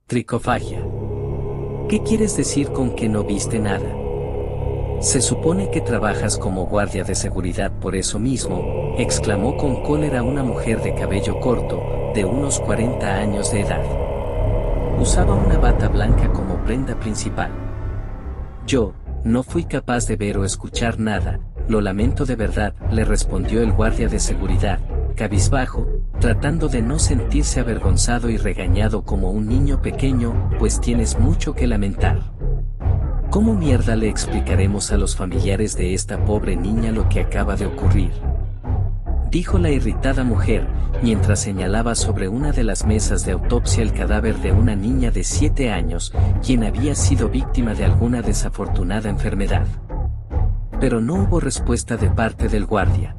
Tricofagia. ¿Qué quieres decir con que no viste nada? Se supone que trabajas como guardia de seguridad por eso mismo, exclamó con cólera una mujer de cabello corto, de unos 40 años de edad. Usaba una bata blanca como prenda principal. Yo, no fui capaz de ver o escuchar nada, lo lamento de verdad, le respondió el guardia de seguridad, cabizbajo, tratando de no sentirse avergonzado y regañado como un niño pequeño, pues tienes mucho que lamentar. ¿Cómo mierda le explicaremos a los familiares de esta pobre niña lo que acaba de ocurrir?, dijo la irritada mujer, mientras señalaba sobre una de las mesas de autopsia el cadáver de una niña de 7 años, quien había sido víctima de alguna desafortunada enfermedad. Pero no hubo respuesta de parte del guardia.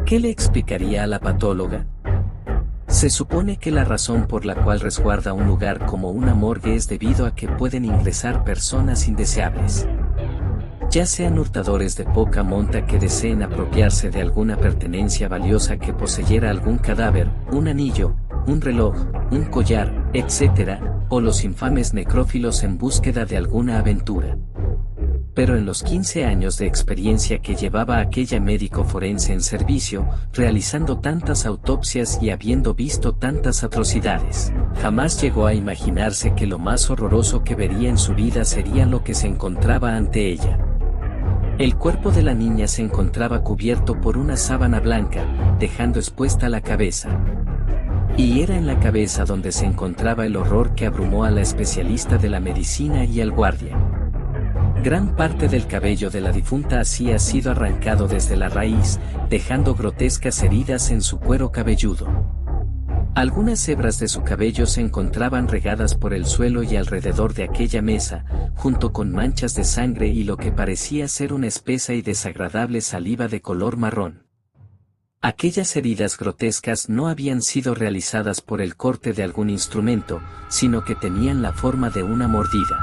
¿Qué le explicaría a la patóloga? Se supone que la razón por la cual resguarda un lugar como una morgue es debido a que pueden ingresar personas indeseables. Ya sean hurtadores de poca monta que deseen apropiarse de alguna pertenencia valiosa que poseyera algún cadáver, un anillo, un reloj, un collar, etc., o los infames necrófilos en búsqueda de alguna aventura. Pero en los 15 años de experiencia que llevaba aquella médico forense en servicio, realizando tantas autopsias y habiendo visto tantas atrocidades, jamás llegó a imaginarse que lo más horroroso que vería en su vida sería lo que se encontraba ante ella. El cuerpo de la niña se encontraba cubierto por una sábana blanca, dejando expuesta la cabeza. Y era en la cabeza donde se encontraba el horror que abrumó a la especialista de la medicina y al guardia. Gran parte del cabello de la difunta había sido arrancado desde la raíz, dejando grotescas heridas en su cuero cabelludo. Algunas hebras de su cabello se encontraban regadas por el suelo y alrededor de aquella mesa, junto con manchas de sangre y lo que parecía ser una espesa y desagradable saliva de color marrón. Aquellas heridas grotescas no habían sido realizadas por el corte de algún instrumento, sino que tenían la forma de una mordida.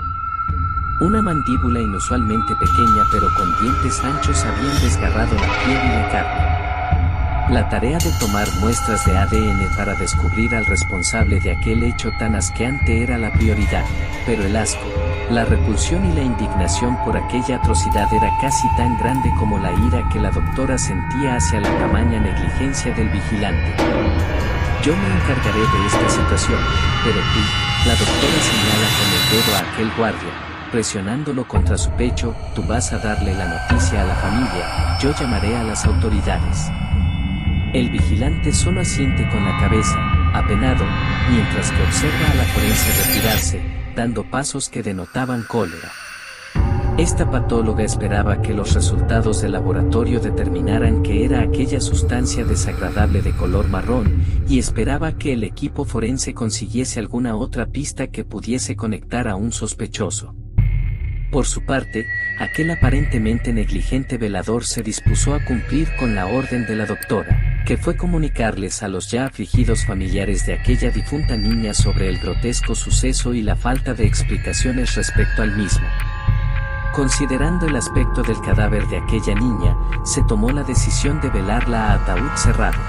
Una mandíbula inusualmente pequeña pero con dientes anchos habían desgarrado la piel y la carne. La tarea de tomar muestras de ADN para descubrir al responsable de aquel hecho tan asqueante era la prioridad, pero el asco, la repulsión y la indignación por aquella atrocidad era casi tan grande como la ira que la doctora sentía hacia la tamaña negligencia del vigilante. Yo me encargaré de esta situación, pero tú, la doctora señala con el dedo a aquel guardia, presionándolo contra su pecho, tú vas a darle la noticia a la familia, yo llamaré a las autoridades. El vigilante solo asiente con la cabeza, apenado, mientras que observa a la forense retirarse, dando pasos que denotaban cólera. Esta patóloga esperaba que los resultados del laboratorio determinaran que era aquella sustancia desagradable de color marrón, y esperaba que el equipo forense consiguiese alguna otra pista que pudiese conectar a un sospechoso. Por su parte, aquel aparentemente negligente velador se dispuso a cumplir con la orden de la doctora, que fue comunicarles a los ya afligidos familiares de aquella difunta niña sobre el grotesco suceso y la falta de explicaciones respecto al mismo. Considerando el aspecto del cadáver de aquella niña, se tomó la decisión de velarla a ataúd cerrado.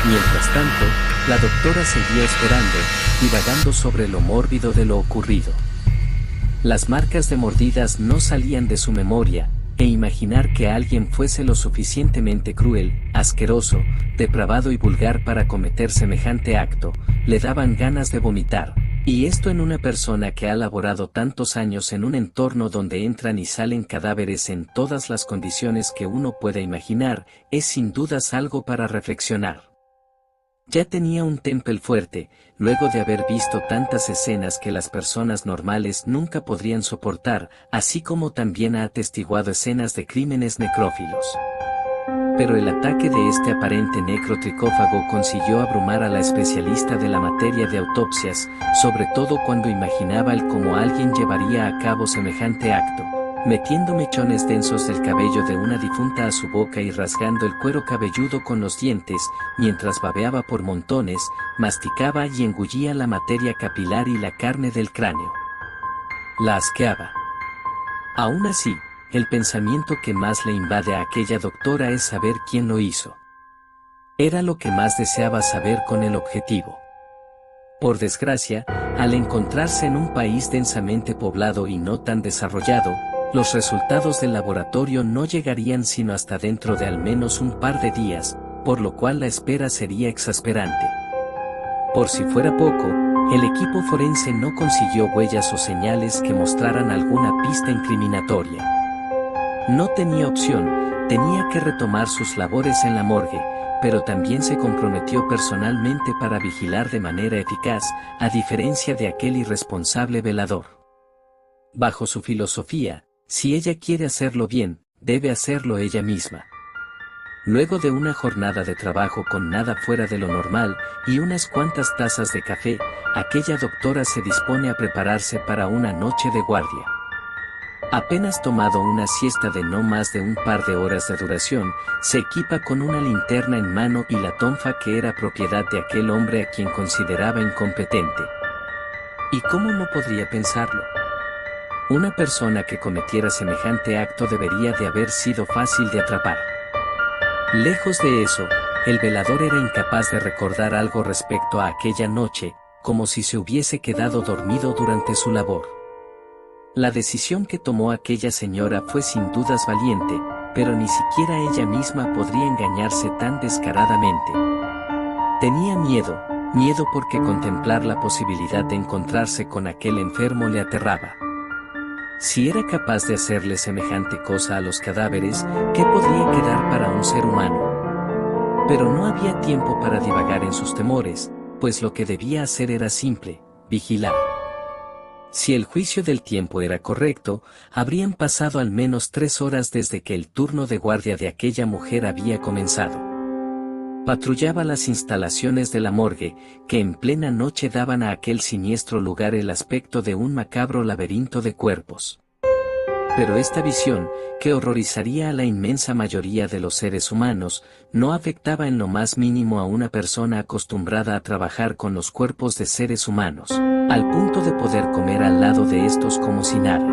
Mientras tanto, la doctora seguía esperando, divagando sobre lo mórbido de lo ocurrido. Las marcas de mordidas no salían de su memoria, e imaginar que alguien fuese lo suficientemente cruel, asqueroso, depravado y vulgar para cometer semejante acto, le daban ganas de vomitar, y esto en una persona que ha laborado tantos años en un entorno donde entran y salen cadáveres en todas las condiciones que uno pueda imaginar, es sin dudas algo para reflexionar. Ya tenía un temple fuerte, luego de haber visto tantas escenas que las personas normales nunca podrían soportar, así como también ha atestiguado escenas de crímenes necrófilos. Pero el ataque de este aparente necrotricófago consiguió abrumar a la especialista de la materia de autopsias, sobre todo cuando imaginaba el cómo alguien llevaría a cabo semejante acto, metiendo mechones densos del cabello de una difunta a su boca y rasgando el cuero cabelludo con los dientes, mientras babeaba por montones, masticaba y engullía la materia capilar y la carne del cráneo. La asqueaba. Aún así, el pensamiento que más le invade a aquella doctora es saber quién lo hizo. Era lo que más deseaba saber con el objetivo. Por desgracia, al encontrarse en un país densamente poblado y no tan desarrollado, los resultados del laboratorio no llegarían sino hasta dentro de al menos un par de días, por lo cual la espera sería exasperante. Por si fuera poco, el equipo forense no consiguió huellas o señales que mostraran alguna pista incriminatoria. No tenía opción, tenía que retomar sus labores en la morgue, pero también se comprometió personalmente para vigilar de manera eficaz, a diferencia de aquel irresponsable velador. Bajo su filosofía, si ella quiere hacerlo bien, debe hacerlo ella misma. Luego de una jornada de trabajo con nada fuera de lo normal y unas cuantas tazas de café, aquella doctora se dispone a prepararse para una noche de guardia. Apenas tomado una siesta de no más de un par de horas de duración, se equipa con una linterna en mano y la tonfa que era propiedad de aquel hombre a quien consideraba incompetente. ¿Y cómo no podría pensarlo? Una persona que cometiera semejante acto debería de haber sido fácil de atrapar. Lejos de eso, el velador era incapaz de recordar algo respecto a aquella noche, como si se hubiese quedado dormido durante su labor. La decisión que tomó aquella señora fue sin dudas valiente, pero ni siquiera ella misma podría engañarse tan descaradamente. Tenía miedo porque contemplar la posibilidad de encontrarse con aquel enfermo le aterraba. Si era capaz de hacerle semejante cosa a los cadáveres, ¿qué podría quedar para un ser humano? Pero no había tiempo para divagar en sus temores, pues lo que debía hacer era simple: vigilar. Si el juicio del tiempo era correcto, habrían pasado al menos 3 horas desde que el turno de guardia de aquella mujer había comenzado. Patrullaba las instalaciones de la morgue, que en plena noche daban a aquel siniestro lugar el aspecto de un macabro laberinto de cuerpos. Pero esta visión, que horrorizaría a la inmensa mayoría de los seres humanos, no afectaba en lo más mínimo a una persona acostumbrada a trabajar con los cuerpos de seres humanos, al punto de poder comer al lado de estos como si nada.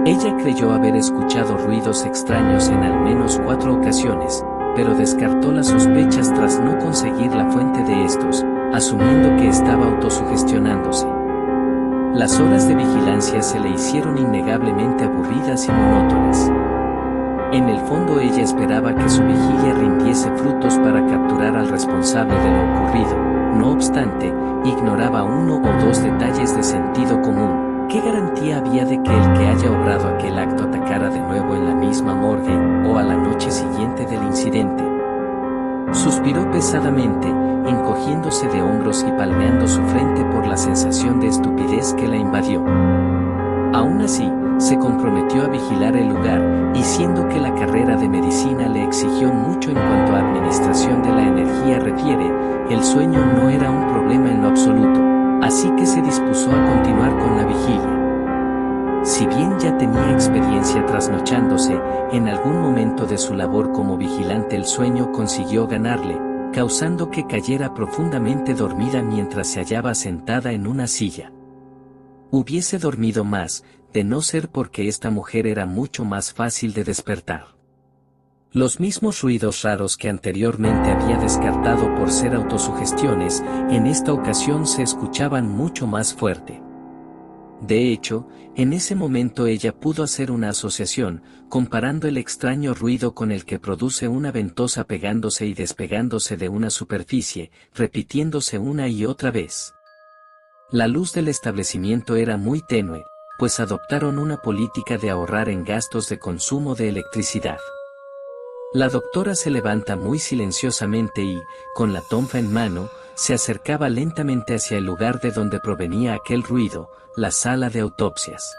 Ella creyó haber escuchado ruidos extraños en al menos 4 ocasiones, pero descartó las sospechas tras no conseguir la fuente de estos, asumiendo que estaba autosugestionándose. Las horas de vigilancia se le hicieron innegablemente aburridas y monótonas. En el fondo ella esperaba que su vigilia rindiese frutos para capturar al responsable de lo ocurrido. No obstante, ignoraba 1 o 2 detalles de sentido común. ¿Qué garantía había de que el que haya obrado aquel acto atacara de nuevo en la misma morgue, o a la noche siguiente del incidente? Suspiró pesadamente, encogiéndose de hombros y palmeando su frente por la sensación de estupidez que la invadió. Aún así, se comprometió a vigilar el lugar, y siendo que la carrera de medicina le exigió mucho en cuanto a administración de la energía refiere, el sueño no era un problema en lo absoluto, así que se dispuso a continuar con la vigilia. Si bien ya tenía experiencia trasnochándose, en algún momento de su labor como vigilante el sueño consiguió ganarle, causando que cayera profundamente dormida mientras se hallaba sentada en una silla. Hubiese dormido más, de no ser porque esta mujer era mucho más fácil de despertar. Los mismos ruidos raros que anteriormente había descartado por ser autosugestiones, en esta ocasión se escuchaban mucho más fuerte. De hecho, en ese momento ella pudo hacer una asociación, comparando el extraño ruido con el que produce una ventosa pegándose y despegándose de una superficie, repitiéndose una y otra vez. La luz del establecimiento era muy tenue, pues adoptaron una política de ahorrar en gastos de consumo de electricidad. La doctora se levanta muy silenciosamente y, con la tonfa en mano, se acercaba lentamente hacia el lugar de donde provenía aquel ruido, la sala de autopsias.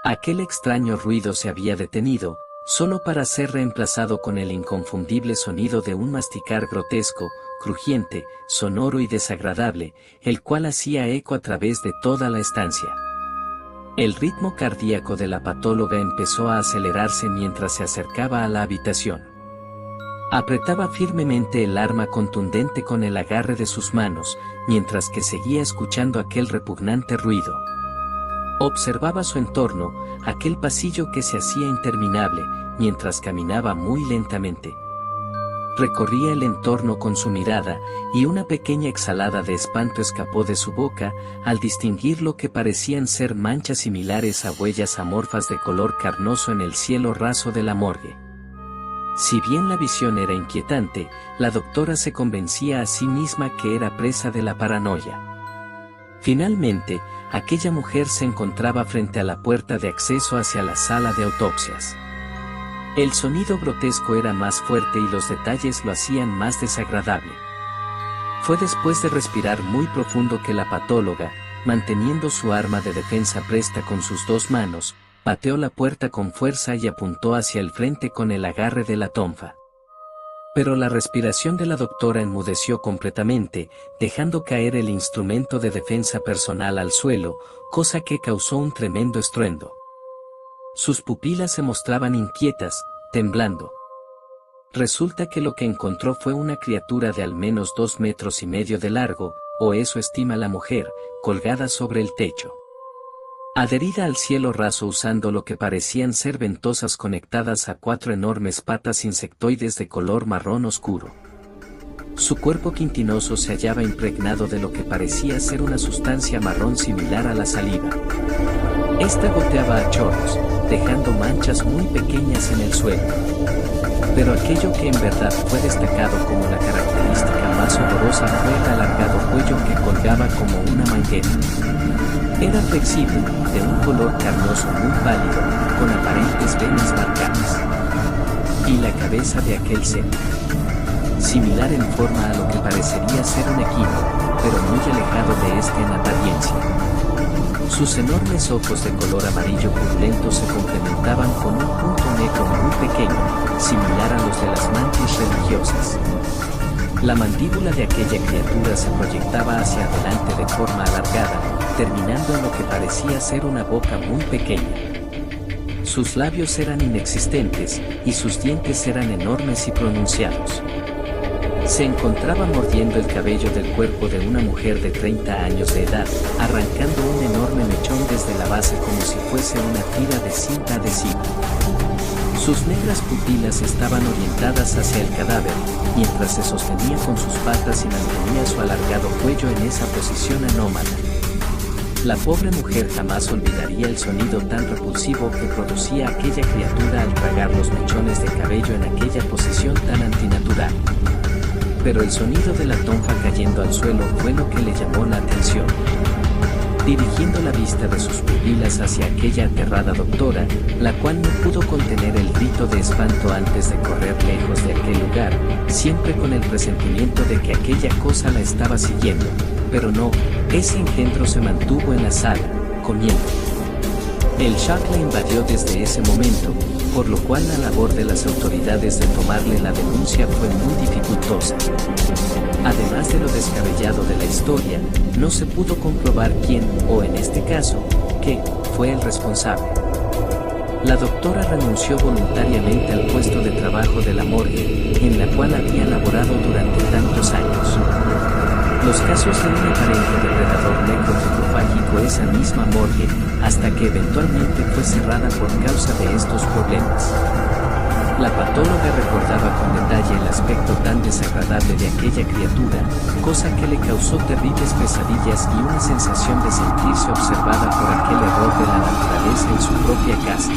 Aquel extraño ruido se había detenido, solo para ser reemplazado con el inconfundible sonido de un masticar grotesco, crujiente, sonoro y desagradable, el cual hacía eco a través de toda la estancia. El ritmo cardíaco de la patóloga empezó a acelerarse mientras se acercaba a la habitación. Apretaba firmemente el arma contundente con el agarre de sus manos, mientras que seguía escuchando aquel repugnante ruido. Observaba su entorno, aquel pasillo que se hacía interminable, mientras caminaba muy lentamente. Recorría el entorno con su mirada, y una pequeña exhalada de espanto escapó de su boca, al distinguir lo que parecían ser manchas similares a huellas amorfas de color carnoso en el cielo raso de la morgue. Si bien la visión era inquietante, la doctora se convencía a sí misma que era presa de la paranoia. Finalmente, aquella mujer se encontraba frente a la puerta de acceso hacia la sala de autopsias. El sonido grotesco era más fuerte y los detalles lo hacían más desagradable. Fue después de respirar muy profundo que la patóloga, manteniendo su arma de defensa presta con sus dos manos, pateó la puerta con fuerza y apuntó hacia el frente con el agarre de la tonfa. Pero la respiración de la doctora enmudeció completamente, dejando caer el instrumento de defensa personal al suelo, cosa que causó un tremendo estruendo. Sus pupilas se mostraban inquietas, temblando. Resulta que lo que encontró fue una criatura de al menos 2,5 metros de largo, o eso estima la mujer, colgada sobre el techo. Adherida al cielo raso usando lo que parecían ser ventosas conectadas a 4 enormes patas insectoides de color marrón oscuro. Su cuerpo quintinoso se hallaba impregnado de lo que parecía ser una sustancia marrón similar a la saliva. Esta goteaba a chorros, dejando manchas muy pequeñas en el suelo. Pero aquello que en verdad fue destacado como la característica más horrorosa fue el alargado cuello que colgaba como una manguera. Era flexible, de un color carnoso muy pálido, con aparentes venas marcadas. Y la cabeza de aquel ser, similar en forma a lo que parecería ser un equino, pero muy alejado de este en apariencia. Sus enormes ojos de color amarillo purulento se complementaban con un punto negro muy pequeño, similar a los de las mantis religiosas. La mandíbula de aquella criatura se proyectaba hacia adelante de forma alargada, terminando en lo que parecía ser una boca muy pequeña. Sus labios eran inexistentes, y sus dientes eran enormes y pronunciados. Se encontraba mordiendo el cabello del cuerpo de una mujer de 30 años de edad, arrancando un enorme mechón desde la base como si fuese una tira de cinta adhesiva. Sus negras pupilas estaban orientadas hacia el cadáver, mientras se sostenía con sus patas y mantenía su alargado cuello en esa posición anómala. La pobre mujer jamás olvidaría el sonido tan repulsivo que producía aquella criatura al tragar los mechones de cabello en aquella posición tan antinatural. Pero el sonido de la tonfa cayendo al suelo fue lo que le llamó la atención. Dirigiendo la vista de sus pupilas hacia aquella aterrada doctora, la cual no pudo contener el grito de espanto antes de correr lejos de aquel lugar, siempre con el presentimiento de que aquella cosa la estaba siguiendo, pero no, ese engendro se mantuvo en la sala, comiendo. El shock la invadió desde ese momento, por lo cual la labor de las autoridades de tomarle la denuncia fue muy dificultosa. Además de lo descabellado de la historia, no se pudo comprobar quién, o en este caso, qué, fue el responsable. La doctora renunció voluntariamente al puesto de trabajo de la morgue, en la cual había laborado durante tantos años. Los casos de un aparente depredador necrofagófago esa misma morgue, hasta que eventualmente fue cerrada por causa de estos problemas. La patóloga recordaba con detalle el aspecto tan desagradable de aquella criatura, cosa que le causó terribles pesadillas y una sensación de sentirse observada por aquel error de la naturaleza en su propia casa.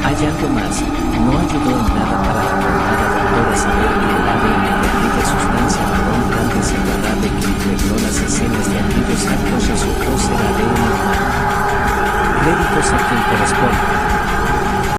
Hay algo más, no ayudó en nada para la colmada doctora saber que el ADN de aquella sustancia marrón tan desagradable que impregnó las escenas de aquellos actos resultó ser ADN humano. Créditos a quien corresponde.